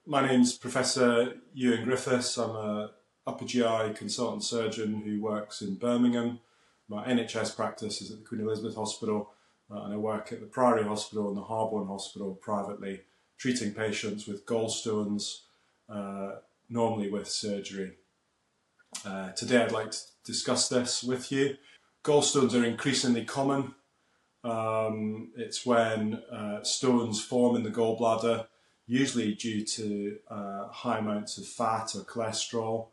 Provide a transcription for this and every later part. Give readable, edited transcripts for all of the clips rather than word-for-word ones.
My name's Professor Ewan Griffiths. I'm a upper GI consultant surgeon who works in Birmingham. My NHS practice is at the Queen Elizabeth Hospital, and I work at the Priory Hospital and the Harborne Hospital privately, treating patients with gallstones, normally with surgery. Today I'd like to discuss this with you. Gallstones are increasingly common. It's when stones form in the gallbladder, usually due to high amounts of fat or cholesterol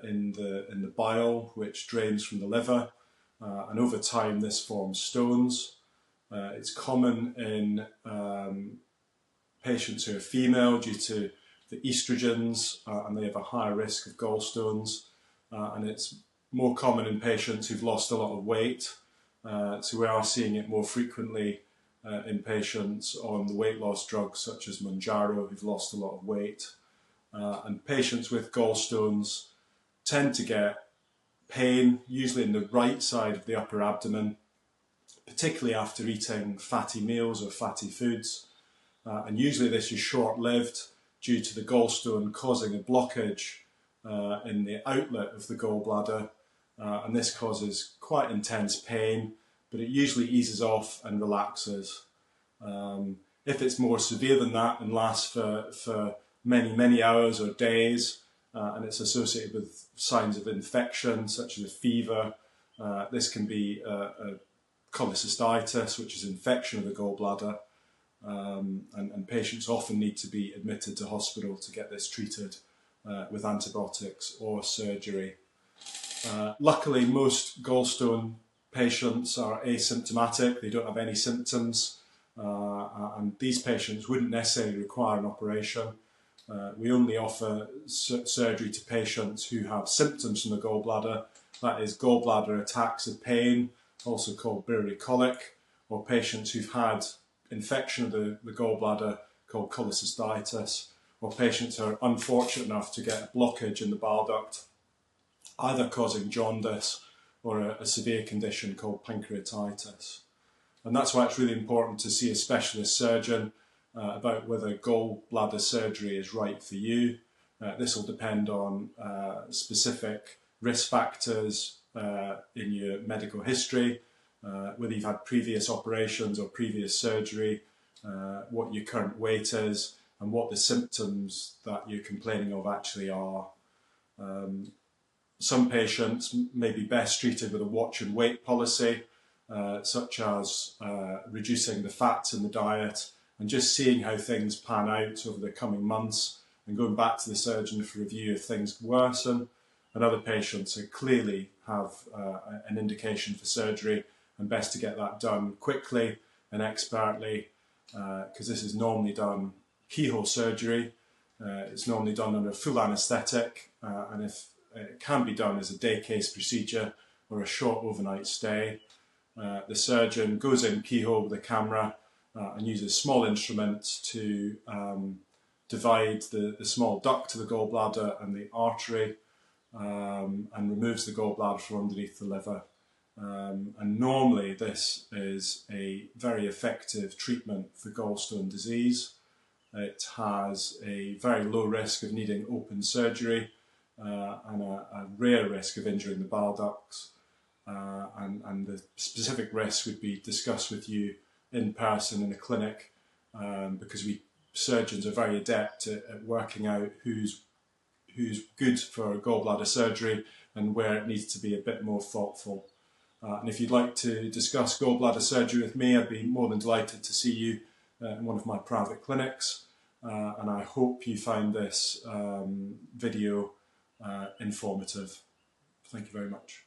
in the bile, which drains from the liver, and over time this forms stones. It's common in patients who are female due to the estrogens, and they have a higher risk of gallstones, and it's more common in patients who've lost a lot of weight. So we are seeing it more frequently in patients on the weight loss drugs such as Mounjaro who've lost a lot of weight. And patients with gallstones tend to get pain, usually in the right side of the upper abdomen, particularly after eating fatty meals or fatty foods. And usually this is short-lived due to the gallstone causing a blockage in the outlet of the gallbladder. And this causes quite intense pain, but it usually eases off and relaxes. If it's more severe than that and lasts for many hours or days, and it's associated with signs of infection such as a fever, this can be a cholecystitis, which is infection of the gallbladder, and patients often need to be admitted to hospital to get this treated with antibiotics or surgery. Luckily, most gallstone patients are asymptomatic, they don't have any symptoms, and these patients wouldn't necessarily require an operation. We only offer surgery to patients who have symptoms from the gallbladder, that is gallbladder attacks of pain, also called biliary colic, or patients who've had infection of the gallbladder called cholecystitis, or patients who are unfortunate enough to get a blockage in the bile duct, either causing jaundice or a severe condition called pancreatitis. And that's why it's really important to see a specialist surgeon about whether gallbladder surgery is right for you. This will depend on specific risk factors in your medical history, whether you've had previous operations or previous surgery, what your current weight is, and what the symptoms that you're complaining of actually are. Some patients may be best treated with a watch and wait policy, such as reducing the fats in the diet and just seeing how things pan out over the coming months and going back to the surgeon for review if things worsen. And other patients who clearly have an indication for surgery, and best to get that done quickly and expertly, because this is normally done keyhole surgery. It's normally done under full anaesthetic, and if it can be done as a day case procedure or a short overnight stay. The surgeon goes in keyhole with a camera and uses small instruments to divide the small duct to the gallbladder and the artery, and removes the gallbladder from underneath the liver. And normally this is a very effective treatment for gallstone disease. It has a very low risk of needing open surgery, and a rare risk of injuring the bile ducts, and the specific risks would be discussed with you in person in a clinic, because we surgeons are very adept at working out who's good for gallbladder surgery and where it needs to be a bit more thoughtful. And if you'd like to discuss gallbladder surgery with me, I'd be more than delighted to see you in one of my private clinics, and I hope you find this video informative. Thank you very much.